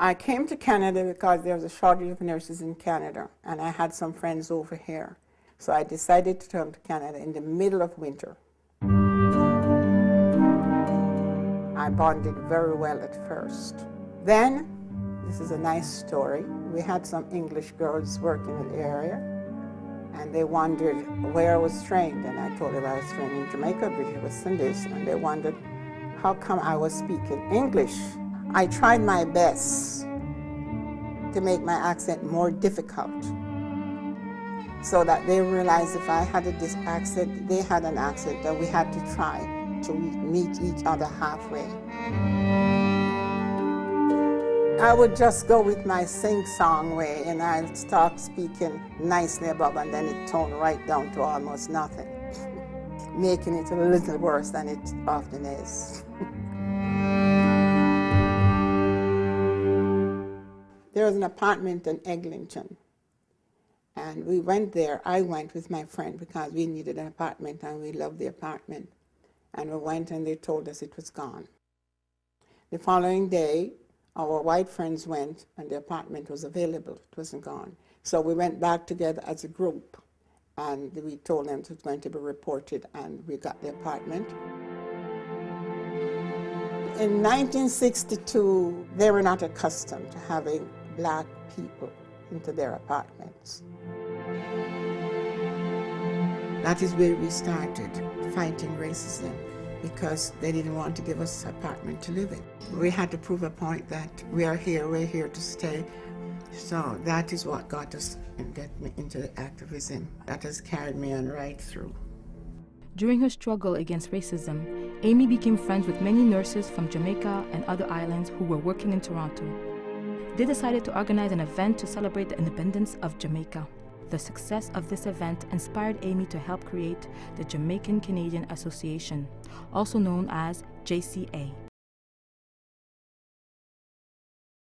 I came to Canada because there was a shortage of nurses in Canada, and I had some friends over here. So I decided to come to Canada in the middle of winter. I bonded very well at first. Then, this is a nice story, we had some English girls working in the area, and they wondered where I was trained, and I told them I was trained in Jamaica, British West Indies, and they wondered how come I was speaking English. I tried my best to make my accent more difficult so that they realized if I had this accent, they had an accent, that we had to try to meet each other halfway. I would just go with my sing-song way, and I'd start speaking nicely above, and then it toned right down to almost nothing, making it a little worse than it often is. There was an apartment in Eglinton, and we went there. I went with my friend because we needed an apartment and we loved the apartment. And we went and they told us it was gone. The following day, our white friends went and the apartment was available. It wasn't gone. So we went back together as a group and we told them it was going to be reported, and we got the apartment. In 1962, they were not accustomed to having black people into their apartments. That is where we started fighting racism, because they didn't want to give us an apartment to live in. We had to prove a point that we're here to stay. So that is what got us and get me into the activism. That has carried me on right through. During her struggle against racism, Amy became friends with many nurses from Jamaica and other islands who were working in Toronto. They decided to organize an event to celebrate the independence of Jamaica. The success of this event inspired Amy to help create the Jamaican Canadian Association, also known as JCA.